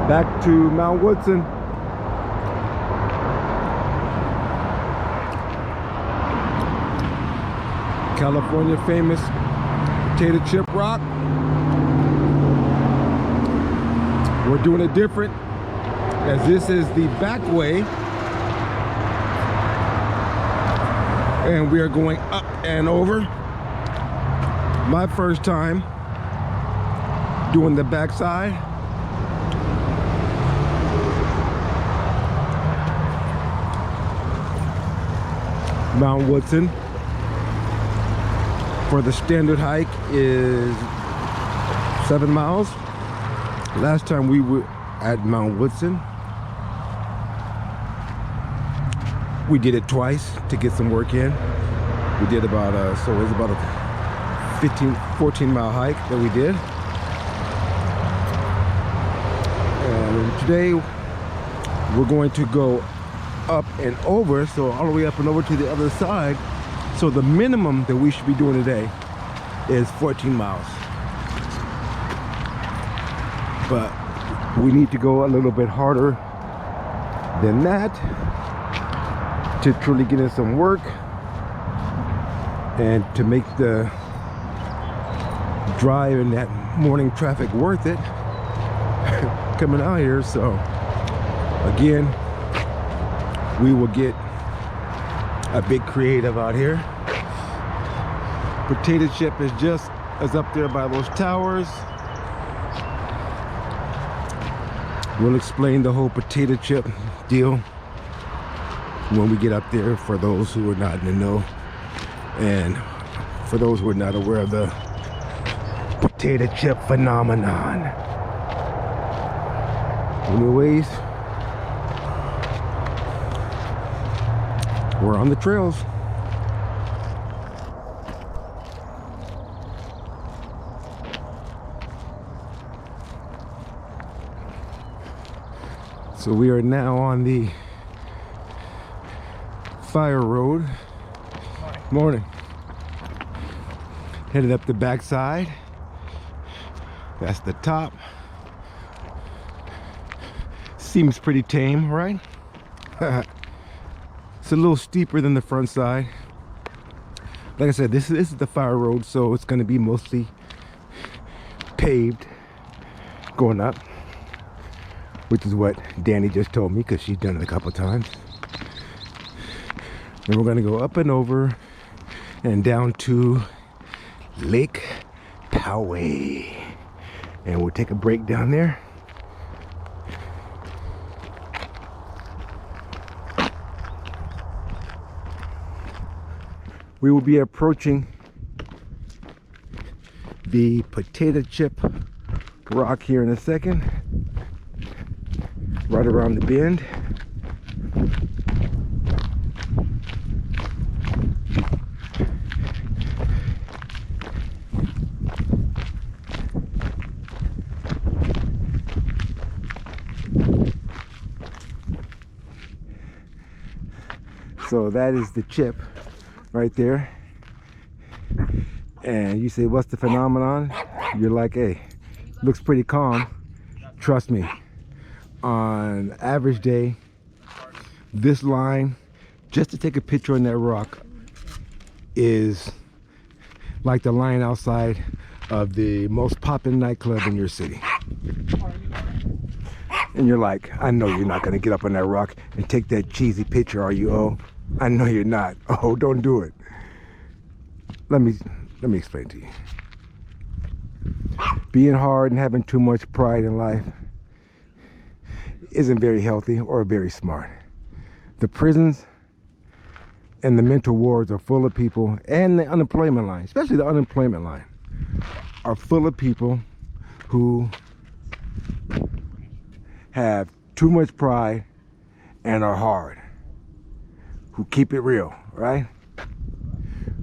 Back to Mount Woodson. California famous potato chip rock. We're doing it different, as this is the back way, and we are going up and over. My first time doing the backside. Mount Woodson for the standard hike is 7 miles. Last time we were at Mount Woodson, we did it twice to get some work in. We did about so it was about a 14 mile hike that we did. And today we're going to go up and over, so all the way up and over to the other side. So the minimum that we should be doing today is 14 miles. But we need to go a little bit harder than that to truly get in some work and to make the drive in that morning traffic worth it coming out here. So again, we will get a big creative out here. Potato chip is just as up there by those towers. We'll explain the whole potato chip deal when we get up there, for those who are not in the know, and for those who are not aware of the potato chip phenomenon. Anyways, we're on the trails. So we are now on the fire road. Morning. Headed up the backside. That's the top. Seems pretty tame, right? It's a little steeper than the front side. Like I said, this is the fire road, so it's going to be mostly paved going up, which is what Danny just told me, because she's done it a couple times. Then we're going to go up and over and down to Lake Poway, and we'll take a break down there. We will be approaching the potato chip rock here in a second, right around the bend. So that is the chip right there. And you say, what's the phenomenon? You're like, hey, looks pretty calm. Trust me, on average day, this line, just to take a picture on that rock, is like the line outside of the most poppin' nightclub in your city. And you're like, I know you're not gonna get up on that rock and take that cheesy picture, are you? Oh, I know you're not. Oh, don't do it. Let me explain to you. Being hard and having too much pride in life isn't very healthy or very smart. The prisons and the mental wards are full of people, and the unemployment line, especially the unemployment line, are full of people who have too much pride and are hard, who keep it real, right?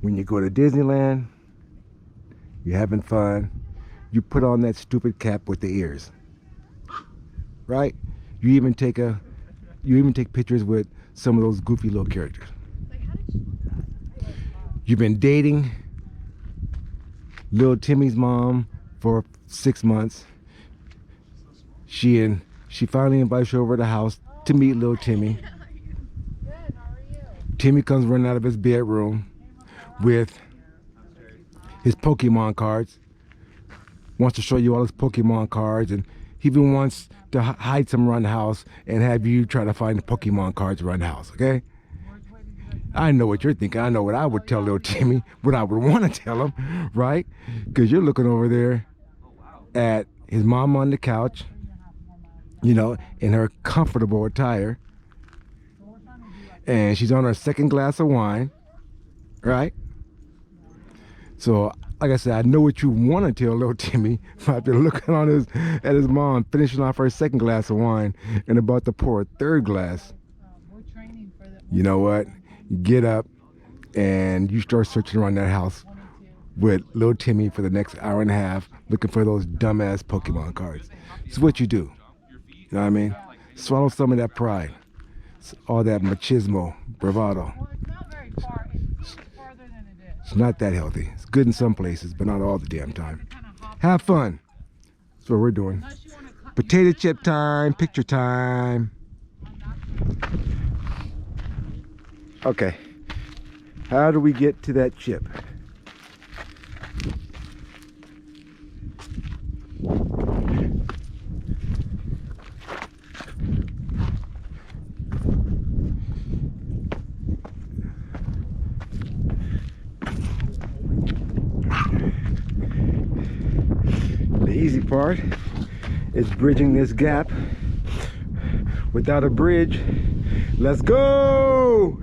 When you go to Disneyland, you're having fun, you put on that stupid cap with the ears, right? You even take pictures with some of those goofy little characters. You've been dating little Timmy's mom for 6 months. She in She finally invites you over to the house to meet little Timmy. Timmy comes running out of his bedroom with his Pokemon cards. Wants to show you all his Pokemon cards, and he even wants to hide some around the house and have you try to find the Pokemon cards around the house, okay? I know what you're thinking. I know what I would tell little Timmy, what I would want to tell him, right? Because you're looking over there at his mom on the couch, you know, in her comfortable attire. And she's on her second glass of wine, right? So, like I said, I know what you want to tell little Timmy after looking at his mom finishing off her second glass of wine and about to pour a third glass. You know what? Get up and you start searching around that house with little Timmy for the next hour and a half looking for those dumbass Pokemon cards. It's what you do. You know what I mean? Swallow some of that pride. All that machismo, bravado. It's not that healthy. It's good in some places, but not all the damn time. Have fun. That's what we're doing. Potato chip time, picture time. Okay. How do we get to that chip? The easy part is bridging this gap. Without a bridge, let's go!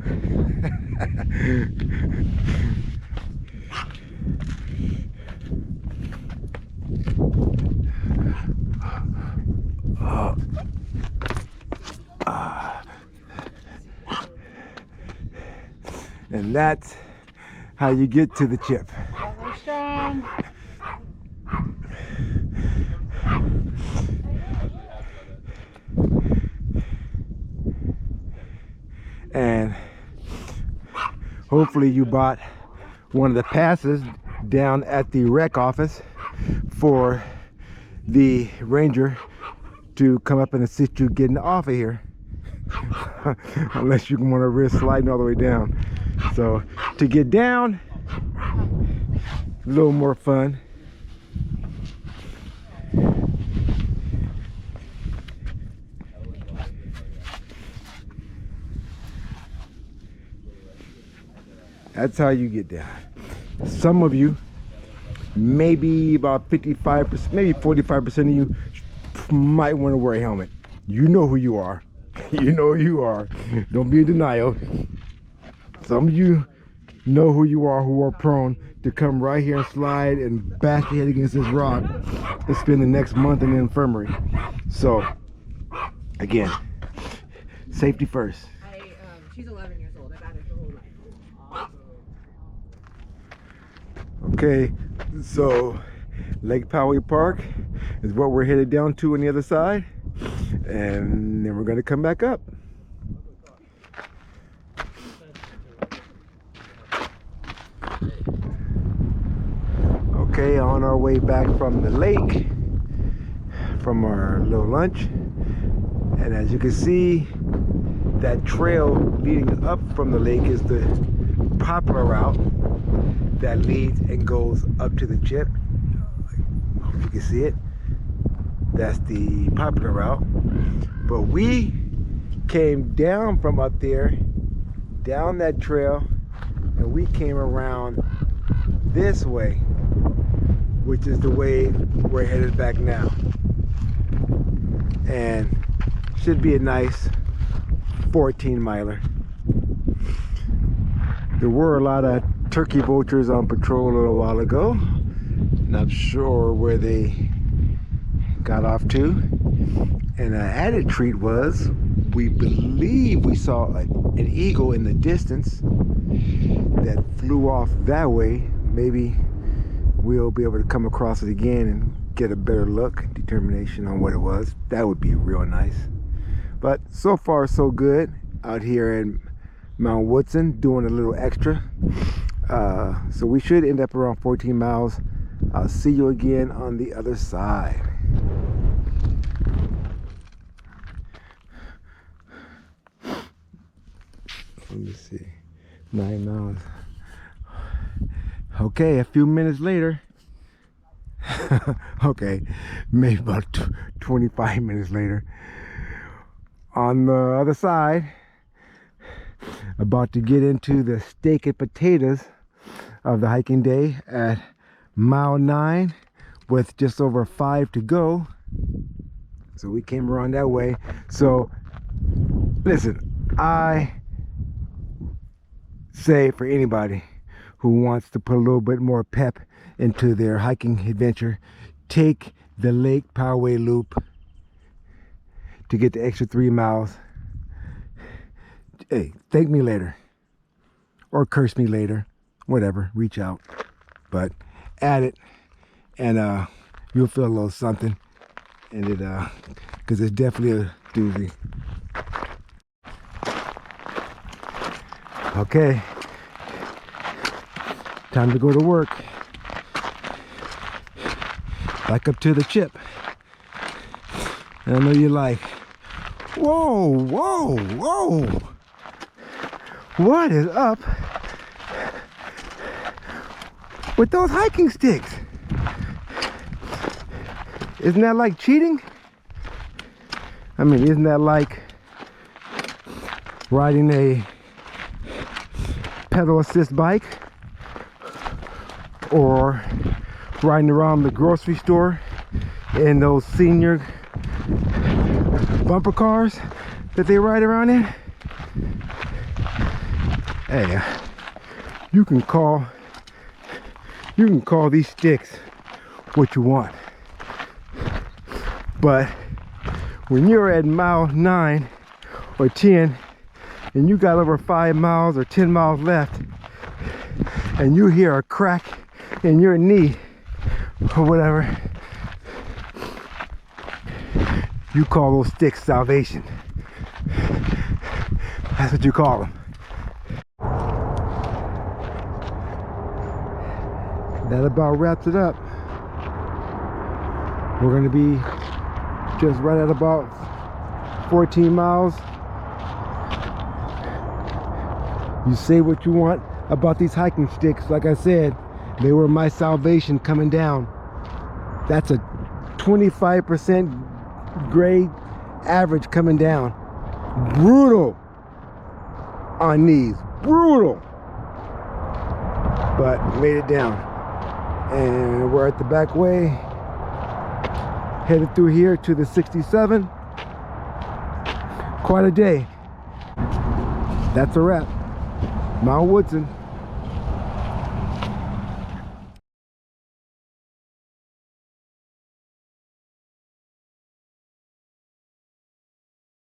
And that's how you get to the chip. And hopefully you bought one of the passes down at the rec office for the ranger to come up and assist you getting off of here. Unless you want to risk sliding all the way down. So to get down, a little more fun. That's how you get down. Some of you, maybe about 55%, maybe 45% of you might want to wear a helmet. You know who you are. You know who you are. Don't be in denial. Some of you know who you are, who are prone to come right here and slide and bash your head against this rock and spend the next month in the infirmary. So, again, safety first. She's 11 years old. I got her her whole life. Okay, so Lake Poway Park is what we're headed down to on the other side, and then we're going to come back up. Okay, on our way back from the lake, from our little lunch, and as you can see, that trail leading up from the lake is the popular route that leads and goes up to the chip. Hope you can see it. That's the popular route. But we came down from up there, down that trail, and we came around this way, which is the way we're headed back now. And should be a nice 14-miler. There were a lot of turkey vultures on patrol a little while ago. Not sure where they got off to. And an added treat was, we believe we saw an eagle in the distance that flew off that way. Maybe we'll be able to come across it again and get a better look, determination on what it was. That would be real nice. But so far so good out here in Mount Woodson, doing a little extra. So we should end up around 14 miles. I'll see you again on the other side. let me see, 9 miles. Okay, a few minutes later, okay, maybe about 25 minutes later, on the other side, about to get into the steak and potatoes of the hiking day at mile 9 with just over 5 to go. So we came around that way. So listen, I say for anybody who wants to put a little bit more pep into their hiking adventure, take the Lake Poway Loop to get the extra 3 miles. Hey, thank me later or curse me later, whatever, reach out, but add it and you'll feel a little something, and it because it's definitely a doozy. Okay, time to go to work. Back up to the chip. And I know you're like, whoa, whoa, whoa. What is up with those hiking sticks? Isn't that like cheating? I mean, isn't that like riding a pedal assist bike or riding around the grocery store in those senior bumper cars that they ride around in? Hey, you can call these sticks what you want, but when you're at mile 9 or 10 and you got over 5 miles or 10 miles left and you hear a crack in your knee or whatever, you call those sticks salvation. That's what you call them. That about wraps it up. We're going to be just right at about 14 miles. You say what you want about these hiking sticks. Like I said, they were my salvation coming down. That's a 25% grade average coming down. Brutal on knees, brutal, but made it down. And we're at the back way, headed through here to the 67. Quite a day. That's a wrap. Mount Woodson.